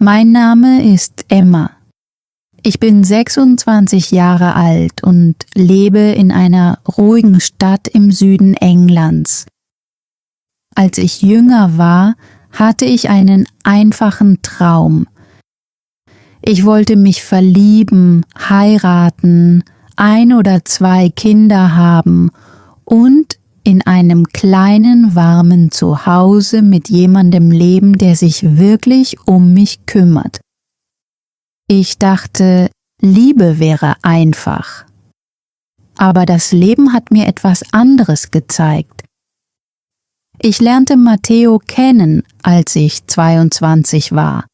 Mein Name ist Emma. Ich bin 26 Jahre alt und lebe in einer ruhigen Stadt im Süden Englands. Als ich jünger war, hatte ich einen einfachen Traum. Ich wollte mich verlieben, heiraten, 1 oder 2 Kinder haben und in einem kleinen, warmen Zuhause mit jemandem leben, der sich wirklich um mich kümmert. Ich dachte, Liebe wäre einfach. Aber das Leben hat mir etwas anderes gezeigt. Ich lernte Matteo kennen, als ich 22 war.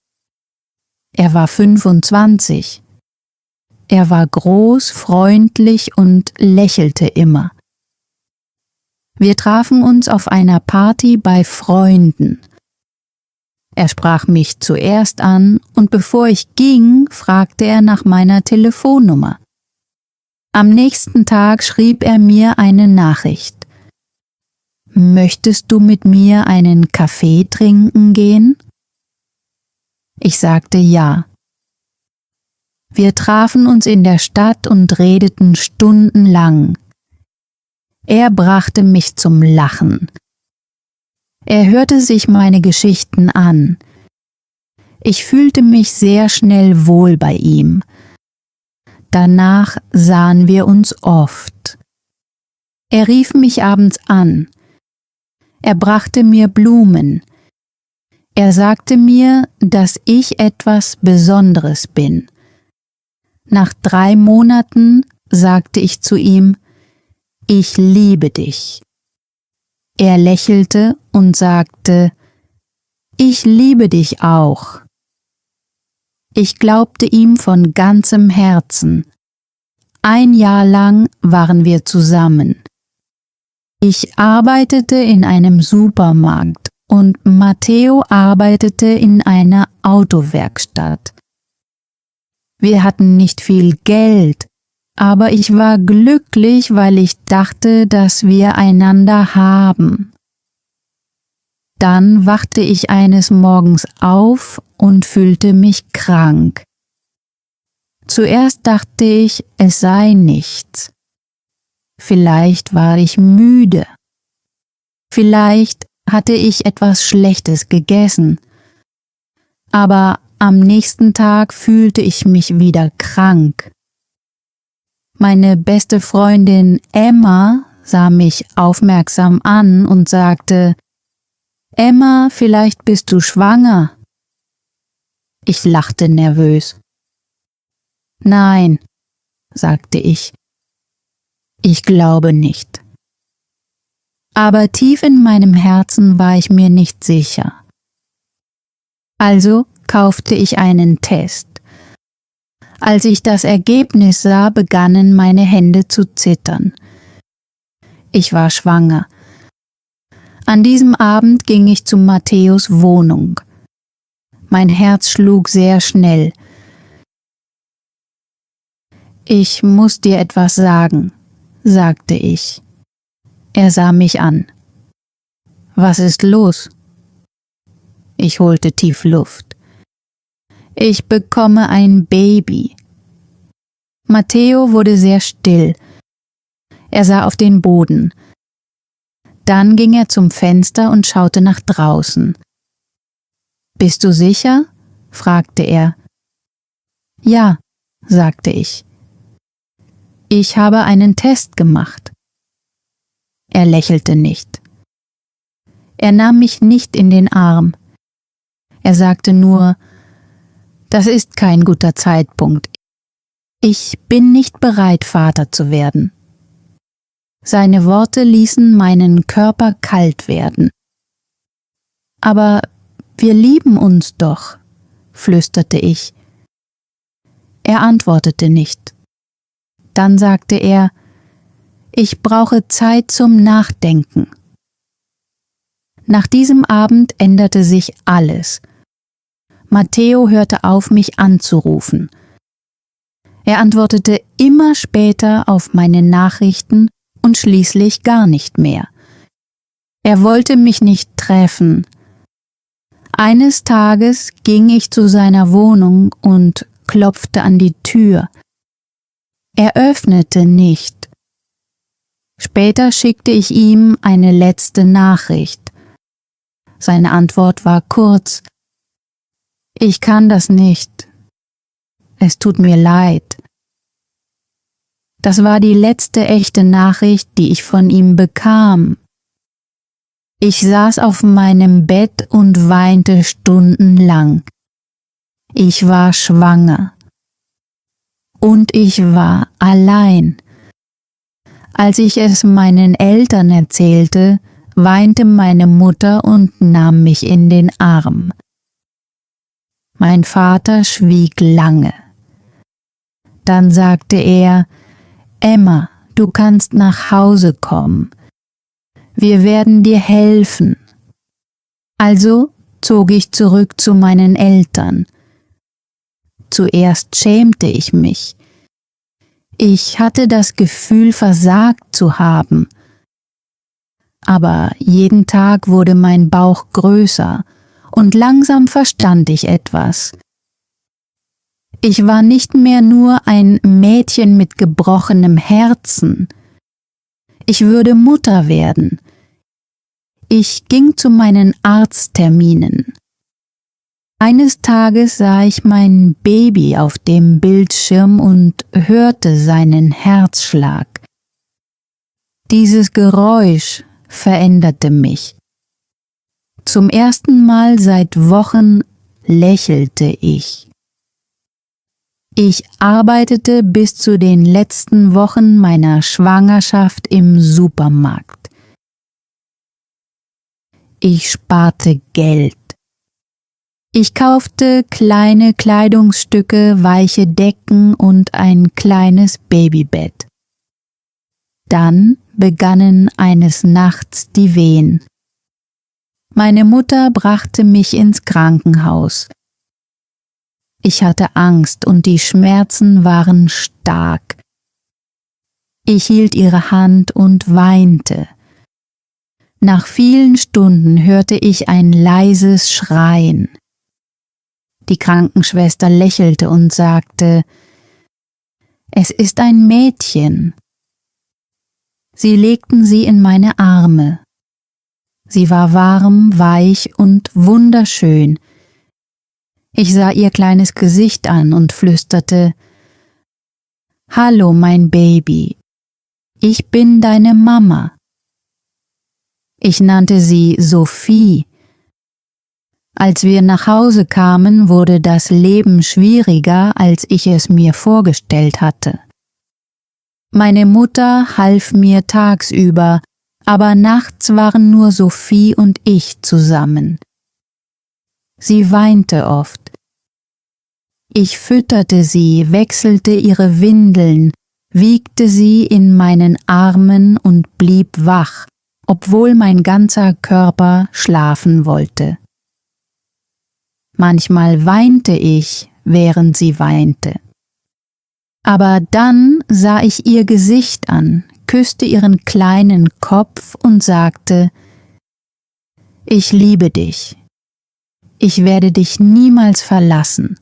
Er war 25. Er war groß, freundlich und lächelte immer. Wir trafen uns auf einer Party bei Freunden. Er sprach mich zuerst an und bevor ich ging, fragte er nach meiner Telefonnummer. Am nächsten Tag schrieb er mir eine Nachricht. Möchtest du mit mir einen Kaffee trinken gehen? Ich sagte ja. Wir trafen uns in der Stadt und redeten stundenlang. Er brachte mich zum Lachen. Er hörte sich meine Geschichten an. Ich fühlte mich sehr schnell wohl bei ihm. Danach sahen wir uns oft. Er rief mich abends an. Er brachte mir Blumen. Er sagte mir, dass ich etwas Besonderes bin. Nach 3 Monaten sagte ich zu ihm, ich liebe dich. Er lächelte und sagte, ich liebe dich auch. Ich glaubte ihm von ganzem Herzen. 1 Jahr lang waren wir zusammen. Ich arbeitete in einem Supermarkt und Matteo arbeitete in einer Autowerkstatt. Wir hatten nicht viel Geld, aber ich war glücklich, weil ich dachte, dass wir einander haben. Dann wachte ich eines Morgens auf und fühlte mich krank. Zuerst dachte ich, es sei nichts. Vielleicht war ich müde. Vielleicht hatte ich etwas Schlechtes gegessen. Aber am nächsten Tag fühlte ich mich wieder krank. Meine beste Freundin Emma sah mich aufmerksam an und sagte, Emma, vielleicht bist du schwanger. Ich lachte nervös. Nein, sagte ich. Ich glaube nicht. Aber tief in meinem Herzen war ich mir nicht sicher. Also kaufte ich einen Test. Als ich das Ergebnis sah, begannen meine Hände zu zittern. Ich war schwanger. An diesem Abend ging ich zu Matteos Wohnung. Mein Herz schlug sehr schnell. Ich muss dir etwas sagen, sagte ich. Er sah mich an. Was ist los? Ich holte tief Luft. Ich bekomme ein Baby. Matteo wurde sehr still. Er sah auf den Boden. Dann ging er zum Fenster und schaute nach draußen. Bist du sicher? Fragte er. Ja, sagte ich. Ich habe einen Test gemacht. Er lächelte nicht. Er nahm mich nicht in den Arm. Er sagte nur, das ist kein guter Zeitpunkt. Ich bin nicht bereit, Vater zu werden. Seine Worte ließen meinen Körper kalt werden. Aber wir lieben uns doch, flüsterte ich. Er antwortete nicht. Dann sagte er, ich brauche Zeit zum Nachdenken. Nach diesem Abend änderte sich alles. Matteo hörte auf, mich anzurufen. Er antwortete immer später auf meine Nachrichten und schließlich gar nicht mehr. Er wollte mich nicht treffen. Eines Tages ging ich zu seiner Wohnung und klopfte an die Tür. Er öffnete nicht. Später schickte ich ihm eine letzte Nachricht. Seine Antwort war kurz: Ich kann das nicht. Es tut mir leid. Das war die letzte echte Nachricht, die ich von ihm bekam. Ich saß auf meinem Bett und weinte stundenlang. Ich war schwanger. Und ich war allein. Als ich es meinen Eltern erzählte, weinte meine Mutter und nahm mich in den Arm. Mein Vater schwieg lange. Dann sagte er: Emma, du kannst nach Hause kommen. Wir werden dir helfen. Also zog ich zurück zu meinen Eltern. Zuerst schämte ich mich. Ich hatte das Gefühl, versagt zu haben. Aber jeden Tag wurde mein Bauch größer und langsam verstand ich etwas. Ich war nicht mehr nur ein Mädchen mit gebrochenem Herzen. Ich würde Mutter werden. Ich ging zu meinen Arztterminen. Eines Tages sah ich mein Baby auf dem Bildschirm und hörte seinen Herzschlag. Dieses Geräusch veränderte mich. Zum ersten Mal seit Wochen lächelte ich. Ich arbeitete bis zu den letzten Wochen meiner Schwangerschaft im Supermarkt. Ich sparte Geld. Ich kaufte kleine Kleidungsstücke, weiche Decken und ein kleines Babybett. Dann begannen eines Nachts die Wehen. Meine Mutter brachte mich ins Krankenhaus. Ich hatte Angst und die Schmerzen waren stark. Ich hielt ihre Hand und weinte. Nach vielen Stunden hörte ich ein leises Schreien. Die Krankenschwester lächelte und sagte: Es ist ein Mädchen. Sie legten sie in meine Arme. Sie war warm, weich und wunderschön. Ich sah ihr kleines Gesicht an und flüsterte: Hallo, mein Baby. Ich bin deine Mama. Ich nannte sie Sophie. Als wir nach Hause kamen, wurde das Leben schwieriger, als ich es mir vorgestellt hatte. Meine Mutter half mir tagsüber, aber nachts waren nur Sophie und ich zusammen. Sie weinte oft. Ich fütterte sie, wechselte ihre Windeln, wiegte sie in meinen Armen und blieb wach, obwohl mein ganzer Körper schlafen wollte. Manchmal weinte ich, während sie weinte. Aber dann sah ich ihr Gesicht an, küsste ihren kleinen Kopf und sagte: Ich liebe dich. Ich werde dich niemals verlassen.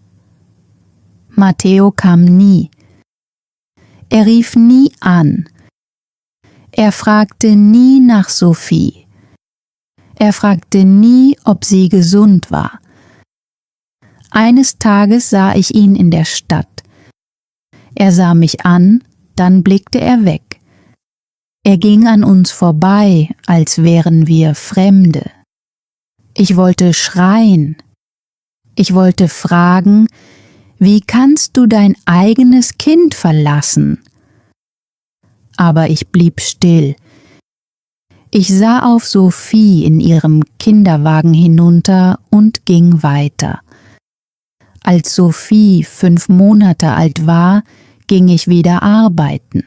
Matteo kam nie. Er rief nie an. Er fragte nie nach Sophie. Er fragte nie, ob sie gesund war. Eines Tages sah ich ihn in der Stadt. Er sah mich an, dann blickte er weg. Er ging an uns vorbei, als wären wir Fremde. Ich wollte schreien. Ich wollte fragen: Wie kannst du dein eigenes Kind verlassen? Aber ich blieb still. Ich sah auf Sophie in ihrem Kinderwagen hinunter und ging weiter. Als Sophie 5 Monate alt war, ging ich wieder arbeiten.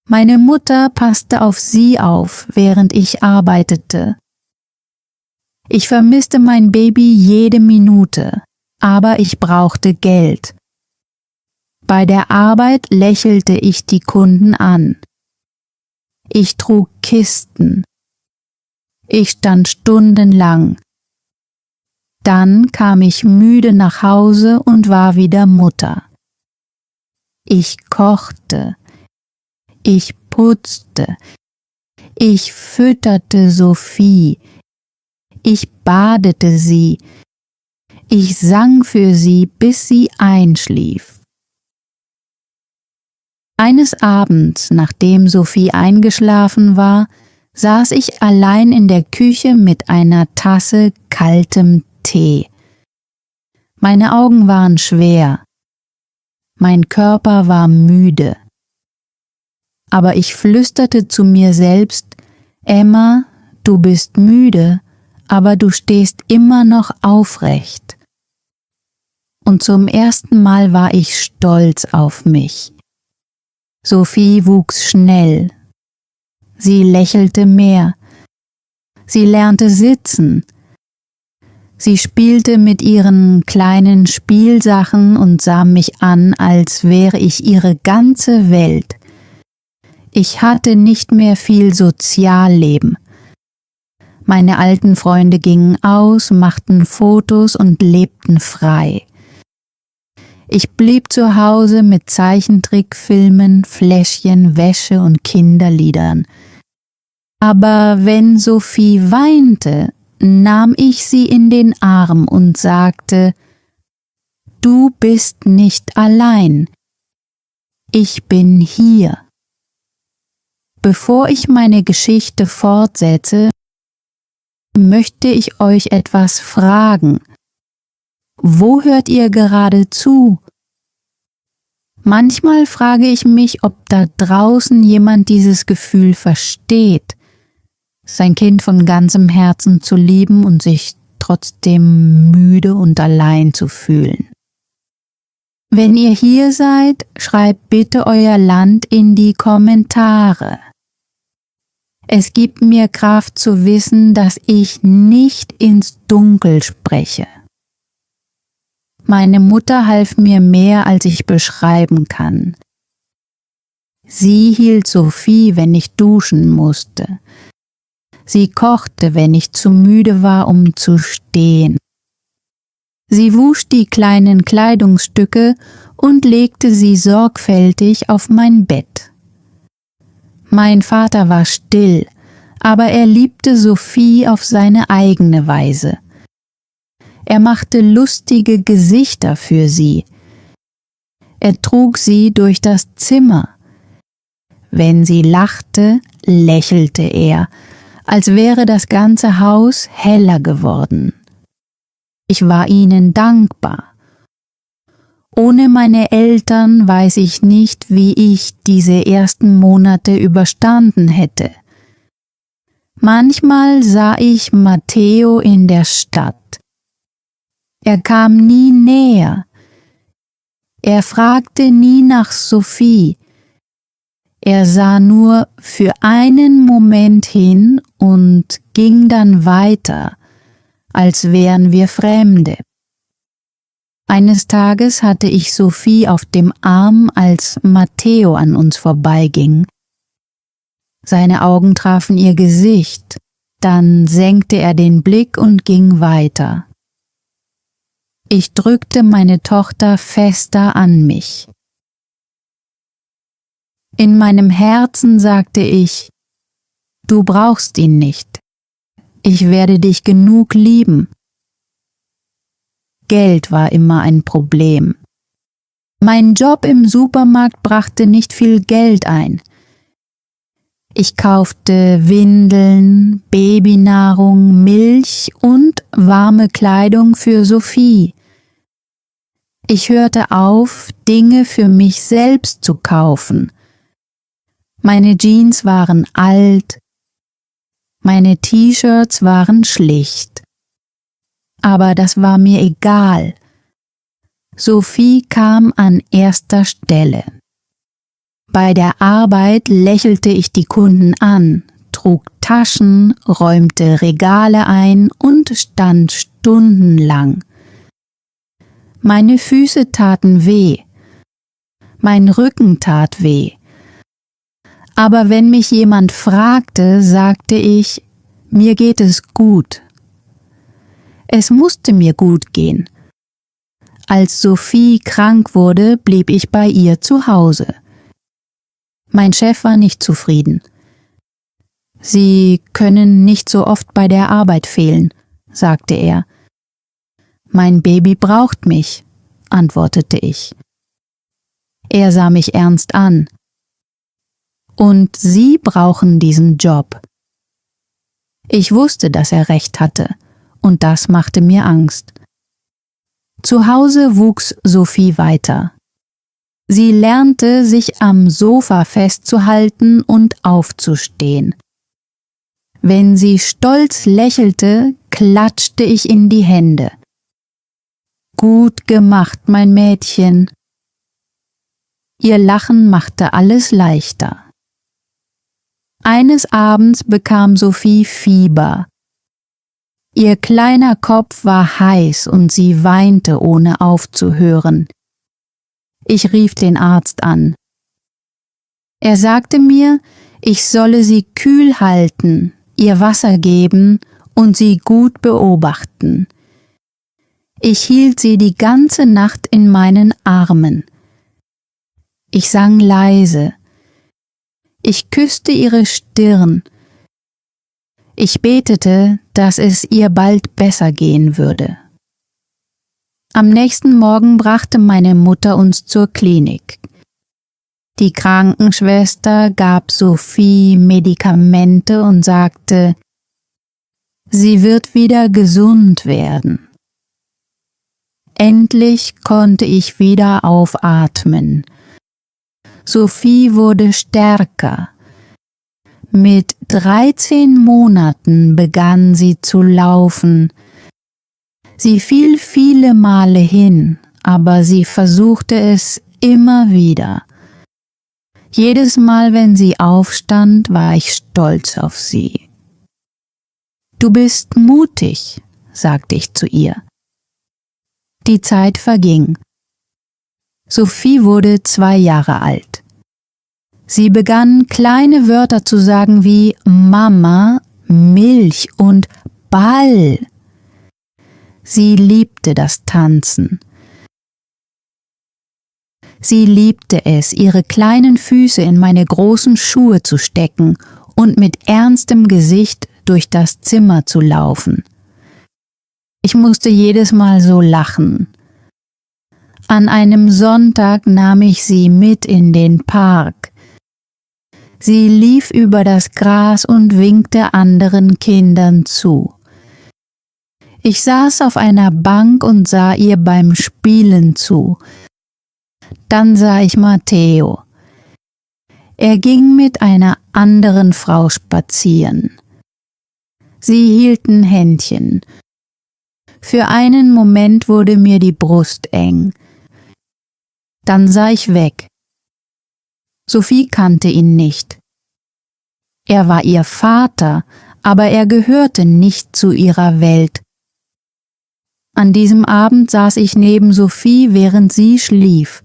Meine Mutter passte auf sie auf, während ich arbeitete. Ich vermisste mein Baby jede Minute, aber ich brauchte Geld. Bei der Arbeit lächelte ich die Kunden an. Ich trug Kisten. Ich stand stundenlang. Dann kam ich müde nach Hause und war wieder Mutter. Ich kochte, ich putzte, ich fütterte Sophie, ich badete sie, ich sang für sie, bis sie einschlief. Eines Abends, nachdem Sophie eingeschlafen war, saß ich allein in der Küche mit einer Tasse kaltem Tee. Meine Augen waren schwer, mein Körper war müde. Aber ich flüsterte zu mir selbst: Emma, du bist müde, aber du stehst immer noch aufrecht. Und zum ersten Mal war ich stolz auf mich. Sophie wuchs schnell. Sie lächelte mehr. Sie lernte sitzen. Sie spielte mit ihren kleinen Spielsachen und sah mich an, als wäre ich ihre ganze Welt. Ich hatte nicht mehr viel Sozialleben. Meine alten Freunde gingen aus, machten Fotos und lebten frei. Ich blieb zu Hause mit Zeichentrickfilmen, Fläschchen, Wäsche und Kinderliedern. Aber wenn Sophie weinte, nahm ich sie in den Arm und sagte: Du bist nicht allein. Ich bin hier. Bevor ich meine Geschichte fortsetze, möchte ich euch etwas fragen. Wo hört ihr gerade zu? Manchmal frage ich mich, ob da draußen jemand dieses Gefühl versteht, sein Kind von ganzem Herzen zu lieben und sich trotzdem müde und allein zu fühlen. Wenn ihr hier seid, schreibt bitte euer Land in die Kommentare. Es gibt mir Kraft zu wissen, dass ich nicht ins Dunkel spreche. Meine Mutter half mir mehr, als ich beschreiben kann. Sie hielt Sophie, wenn ich duschen musste. Sie kochte, wenn ich zu müde war, um zu stehen. Sie wusch die kleinen Kleidungsstücke und legte sie sorgfältig auf mein Bett. Mein Vater war still, aber er liebte Sophie auf seine eigene Weise. Er machte lustige Gesichter für sie. Er trug sie durch das Zimmer. Wenn sie lachte, lächelte er, als wäre das ganze Haus heller geworden. Ich war ihnen dankbar. Ohne meine Eltern weiß ich nicht, wie ich diese ersten Monate überstanden hätte. Manchmal sah ich Matteo in der Stadt. Er kam nie näher. Er fragte nie nach Sophie. Er sah nur für einen Moment hin und ging dann weiter, als wären wir Fremde. Eines Tages hatte ich Sophie auf dem Arm, als Matteo an uns vorbeiging. Seine Augen trafen ihr Gesicht, dann senkte er den Blick und ging weiter. Ich drückte meine Tochter fester an mich. In meinem Herzen sagte ich: Du brauchst ihn nicht. Ich werde dich genug lieben. Geld war immer ein Problem. Mein Job im Supermarkt brachte nicht viel Geld ein. Ich kaufte Windeln, Babynahrung, Milch und warme Kleidung für Sophie. Ich hörte auf, Dinge für mich selbst zu kaufen. Meine Jeans waren alt, meine T-Shirts waren schlicht. Aber das war mir egal. Sophie kam an erster Stelle. Bei der Arbeit lächelte ich die Kunden an, trug Taschen, räumte Regale ein und stand stundenlang. Meine Füße taten weh, mein Rücken tat weh. Aber wenn mich jemand fragte, sagte ich: Mir geht es gut. Es musste mir gut gehen. Als Sophie krank wurde, blieb ich bei ihr zu Hause. Mein Chef war nicht zufrieden. Sie können nicht so oft bei der Arbeit fehlen, sagte er. Mein Baby braucht mich, antwortete ich. Er sah mich ernst an. Und Sie brauchen diesen Job. Ich wusste, dass er recht hatte, und das machte mir Angst. Zu Hause wuchs Sophie weiter. Sie lernte, sich am Sofa festzuhalten und aufzustehen. Wenn sie stolz lächelte, klatschte ich in die Hände. Gut gemacht, mein Mädchen. Ihr Lachen machte alles leichter. Eines Abends bekam Sophie Fieber. Ihr kleiner Kopf war heiß und sie weinte, ohne aufzuhören. Ich rief den Arzt an. Er sagte mir, ich solle sie kühl halten, ihr Wasser geben und sie gut beobachten. Ich hielt sie die ganze Nacht in meinen Armen. Ich sang leise. Ich küsste ihre Stirn. Ich betete, dass es ihr bald besser gehen würde. Am nächsten Morgen brachte meine Mutter uns zur Klinik. Die Krankenschwester gab Sophie Medikamente und sagte, sie wird wieder gesund werden. Endlich konnte ich wieder aufatmen. Sophie wurde stärker. Mit 13 Monaten begann sie zu laufen. Sie fiel viele Male hin, aber sie versuchte es immer wieder. Jedes Mal, wenn sie aufstand, war ich stolz auf sie. Du bist mutig, sagte ich zu ihr. Die Zeit verging. Sophie wurde 2 Jahre alt. Sie begann kleine Wörter zu sagen wie Mama, Milch und Ball. Sie liebte das Tanzen. Sie liebte es, ihre kleinen Füße in meine großen Schuhe zu stecken und mit ernstem Gesicht durch das Zimmer zu laufen. Ich musste jedes Mal so lachen. An einem Sonntag nahm ich sie mit in den Park. Sie lief über das Gras und winkte anderen Kindern zu. Ich saß auf einer Bank und sah ihr beim Spielen zu. Dann sah ich Matteo. Er ging mit einer anderen Frau spazieren. Sie hielten Händchen. Für einen Moment wurde mir die Brust eng. Dann sah ich weg. Sophie kannte ihn nicht. Er war ihr Vater, aber er gehörte nicht zu ihrer Welt. An diesem Abend saß ich neben Sophie, während sie schlief.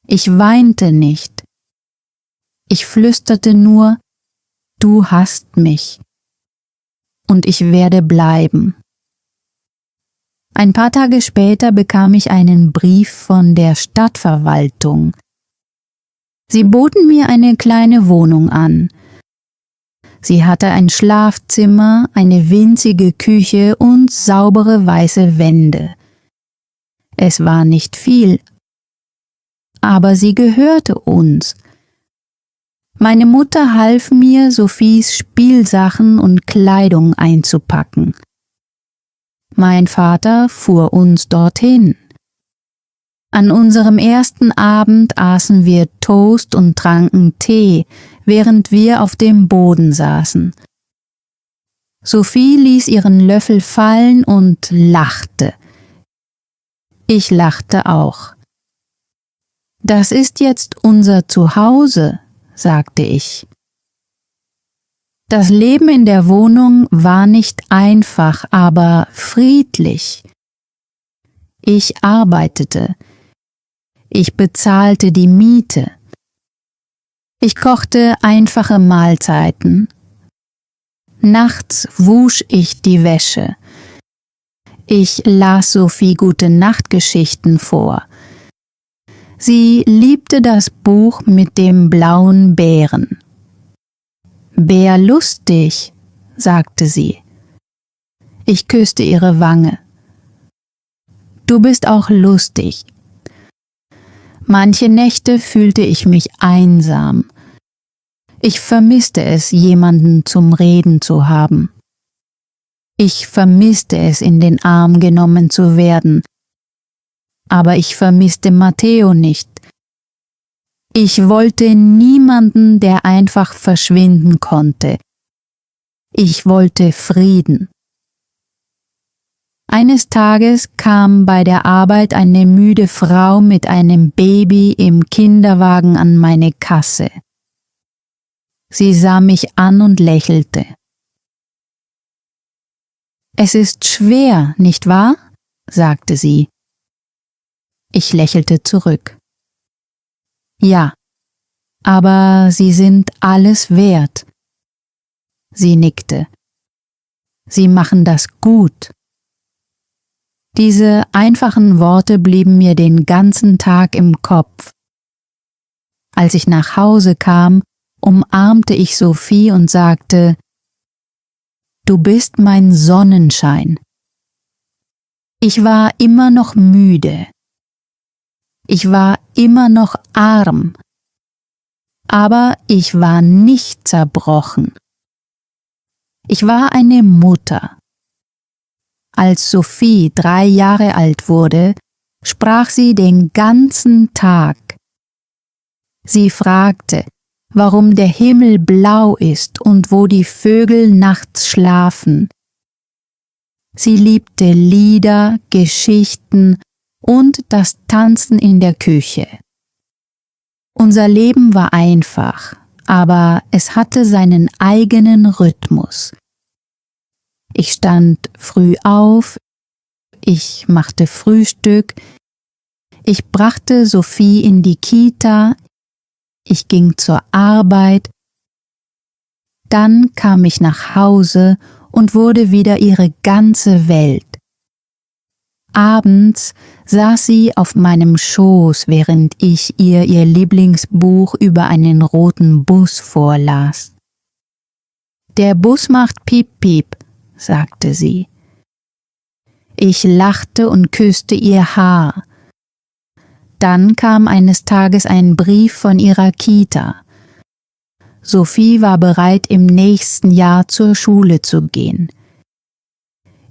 Ich weinte nicht. Ich flüsterte nur, du hast mich. Und ich werde bleiben. Ein paar Tage später bekam ich einen Brief von der Stadtverwaltung. Sie boten mir eine kleine Wohnung an. Sie hatte ein Schlafzimmer, eine winzige Küche und saubere weiße Wände. Es war nicht viel, aber sie gehörte uns. Meine Mutter half mir, Sophies Spielsachen und Kleidung einzupacken. Mein Vater fuhr uns dorthin. An unserem ersten Abend aßen wir Toast und tranken Tee, während wir auf dem Boden saßen. Sophie ließ ihren Löffel fallen und lachte. Ich lachte auch. Das ist jetzt unser Zuhause, sagte ich. Das Leben in der Wohnung war nicht einfach, aber friedlich. Ich arbeitete. Ich bezahlte die Miete. Ich kochte einfache Mahlzeiten. Nachts wusch ich die Wäsche. Ich las Sophie Gute-Nacht-Geschichten vor. Sie liebte das Buch mit dem blauen Bären. »Bär lustig«, sagte sie. Ich küsste ihre Wange. »Du bist auch lustig.« Manche Nächte fühlte ich mich einsam. Ich vermisste es, jemanden zum Reden zu haben. Ich vermisste es, in den Arm genommen zu werden. Aber ich vermisste Matteo nicht. Ich wollte niemanden, der einfach verschwinden konnte. Ich wollte Frieden. Eines Tages kam bei der Arbeit eine müde Frau mit einem Baby im Kinderwagen an meine Kasse. Sie sah mich an und lächelte. »Es ist schwer, nicht wahr?« sagte sie. Ich lächelte zurück. »Ja, aber Sie sind alles wert.« Sie nickte. »Sie machen das gut.« Diese einfachen Worte blieben mir den ganzen Tag im Kopf. Als ich nach Hause kam, umarmte ich Sophie und sagte: »Du bist mein Sonnenschein.« Ich war immer noch müde. Ich war immer noch arm. Aber ich war nicht zerbrochen. Ich war eine Mutter. Als Sophie 3 Jahre alt wurde, sprach sie den ganzen Tag. Sie fragte, warum der Himmel blau ist und wo die Vögel nachts schlafen. Sie liebte Lieder, Geschichten und das Tanzen in der Küche. Unser Leben war einfach, aber es hatte seinen eigenen Rhythmus. Ich stand früh auf, ich machte Frühstück, ich brachte Sophie in die Kita, ich ging zur Arbeit, dann kam ich nach Hause und wurde wieder ihre ganze Welt. Abends saß sie auf meinem Schoß, während ich ihr Lieblingsbuch über einen roten Bus vorlas. »Der Bus macht Piep, Piep«, sagte sie. Ich lachte und küsste ihr Haar. Dann kam eines Tages ein Brief von ihrer Kita. Sophie war bereit, im nächsten Jahr zur Schule zu gehen.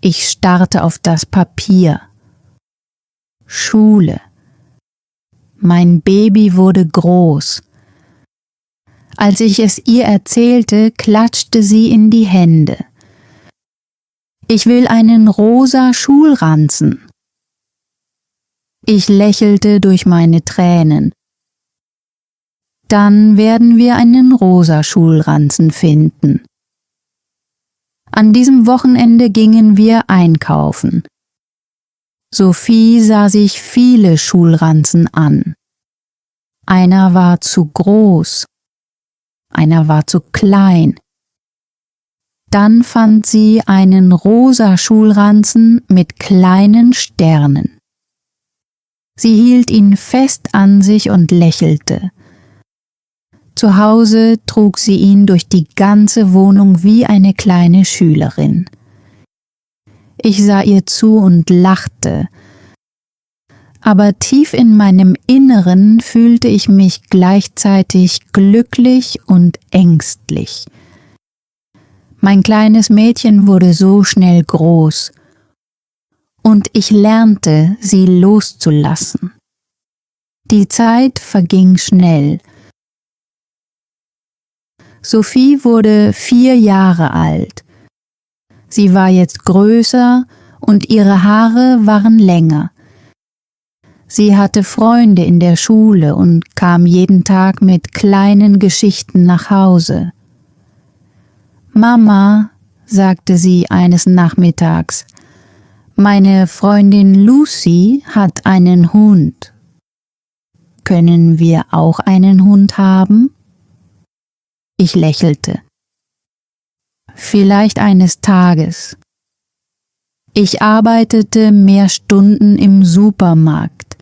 Ich starrte auf das Papier. Schule. Mein Baby wurde groß. Als ich es ihr erzählte, klatschte sie in die Hände. »Ich will einen rosa Schulranzen.« Ich lächelte durch meine Tränen. »Dann werden wir einen rosa Schulranzen finden.« An diesem Wochenende gingen wir einkaufen. Sophie sah sich viele Schulranzen an. Einer war zu groß, einer war zu klein. Dann fand sie einen rosa Schulranzen mit kleinen Sternen. Sie hielt ihn fest an sich und lächelte. Zu Hause trug sie ihn durch die ganze Wohnung wie eine kleine Schülerin. Ich sah ihr zu und lachte, aber tief in meinem Inneren fühlte ich mich gleichzeitig glücklich und ängstlich. Mein kleines Mädchen wurde so schnell groß, und ich lernte, sie loszulassen. Die Zeit verging schnell. Sophie wurde 4 Jahre alt. Sie war jetzt größer und ihre Haare waren länger. Sie hatte Freunde in der Schule und kam jeden Tag mit kleinen Geschichten nach Hause. »Mama«, sagte sie eines Nachmittags, »meine Freundin Lucy hat einen Hund. Können wir auch einen Hund haben?« Ich lächelte. »Vielleicht eines Tages.« Ich arbeitete mehr Stunden im Supermarkt.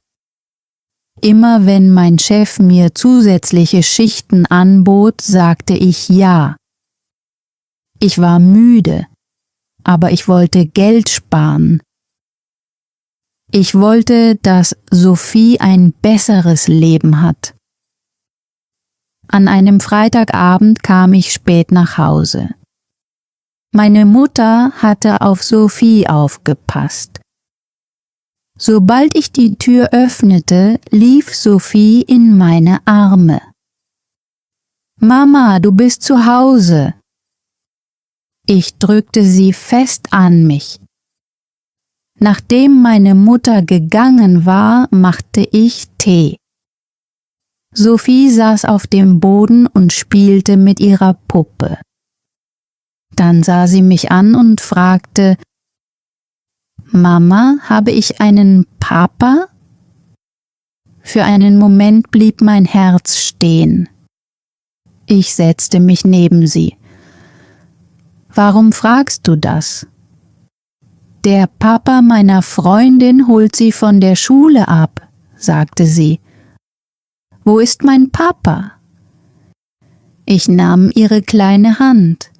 Immer wenn mein Chef mir zusätzliche Schichten anbot, sagte ich ja. Ich war müde, aber ich wollte Geld sparen. Ich wollte, dass Sophie ein besseres Leben hat. An einem Freitagabend kam ich spät nach Hause. Meine Mutter hatte auf Sophie aufgepasst. Sobald ich die Tür öffnete, lief Sophie in meine Arme. »Mama, du bist zu Hause!« Ich drückte sie fest an mich. Nachdem meine Mutter gegangen war, machte ich Tee. Sophie saß auf dem Boden und spielte mit ihrer Puppe. Dann sah sie mich an und fragte: »Mama, habe ich einen Papa?« Für einen Moment blieb mein Herz stehen. Ich setzte mich neben sie. »Warum fragst du das?« »Der Papa meiner Freundin holt sie von der Schule ab«, sagte sie. »Wo ist mein Papa?« Ich nahm ihre kleine Hand.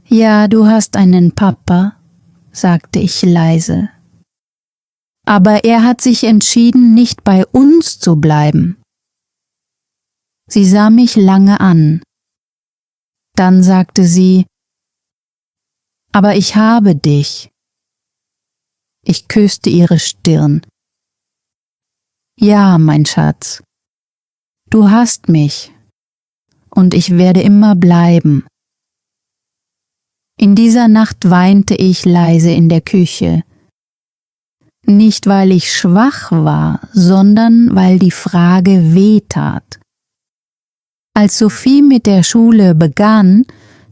»Ja, du hast einen Papa«, sagte ich leise. »Aber er hat sich entschieden, nicht bei uns zu bleiben.« Sie sah mich lange an. Dann sagte sie: »Aber ich habe dich.« Ich küsste ihre Stirn. »Ja, mein Schatz, du hast mich, und ich werde immer bleiben.« In dieser Nacht weinte ich leise in der Küche. Nicht, weil ich schwach war, sondern weil die Frage wehtat. Als Sophie mit der Schule begann,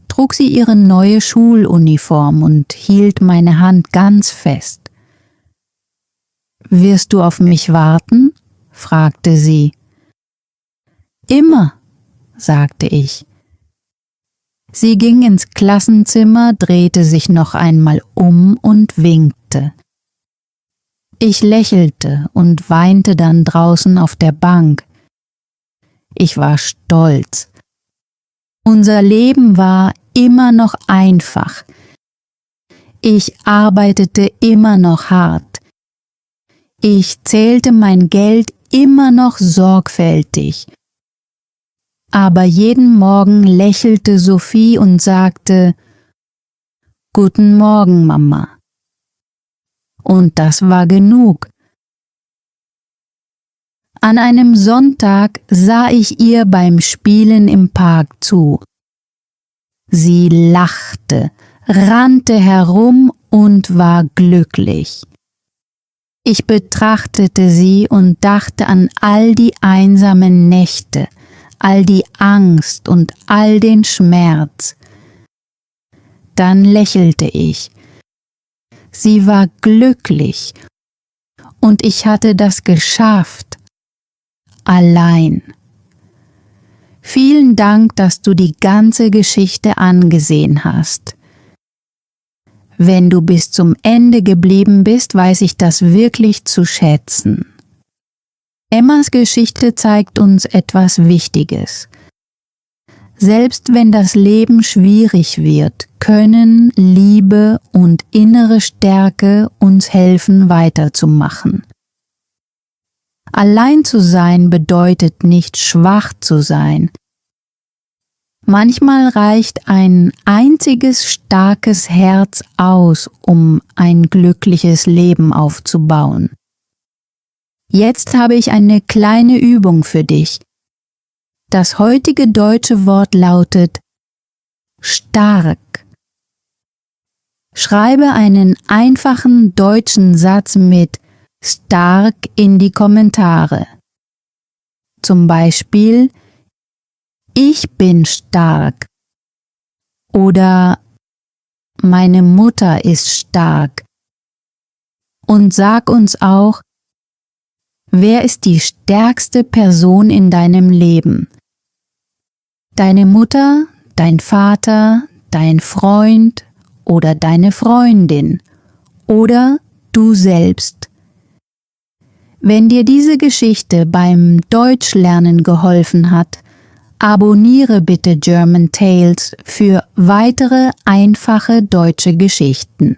trug sie ihre neue Schuluniform und hielt meine Hand ganz fest. »Wirst du auf mich warten?« fragte sie. »Immer«, sagte ich. Sie ging ins Klassenzimmer, drehte sich noch einmal um und winkte. Ich lächelte und weinte dann draußen auf der Bank. Ich war stolz. Unser Leben war immer noch einfach. Ich arbeitete immer noch hart. Ich zählte mein Geld immer noch sorgfältig. Aber jeden Morgen lächelte Sophie und sagte: »Guten Morgen, Mama.« Und das war genug. An einem Sonntag sah ich ihr beim Spielen im Park zu. Sie lachte, rannte herum und war glücklich. Ich betrachtete sie und dachte an all die einsamen Nächte, all die Angst und all den Schmerz. Dann lächelte ich. Sie war glücklich und ich hatte das geschafft. Allein. Vielen Dank, dass du die ganze Geschichte angesehen hast. Wenn du bis zum Ende geblieben bist, weiß ich das wirklich zu schätzen. Emmas Geschichte zeigt uns etwas Wichtiges. Selbst wenn das Leben schwierig wird, können Liebe und innere Stärke uns helfen, weiterzumachen. Allein zu sein bedeutet nicht schwach zu sein. Manchmal reicht ein einziges starkes Herz aus, um ein glückliches Leben aufzubauen. Jetzt habe ich eine kleine Übung für dich. Das heutige deutsche Wort lautet stark. Schreibe einen einfachen deutschen Satz mit stark in die Kommentare. Zum Beispiel: Ich bin stark oder meine Mutter ist stark. Und sag uns auch, wer ist die stärkste Person in deinem Leben? Deine Mutter, dein Vater, dein Freund oder deine Freundin oder du selbst. Wenn dir diese Geschichte beim Deutschlernen geholfen hat, abonniere bitte German Tales für weitere einfache deutsche Geschichten.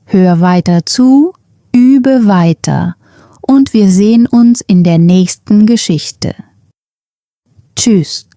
Hör weiter zu, übe weiter und wir sehen uns in der nächsten Geschichte. Tschüss.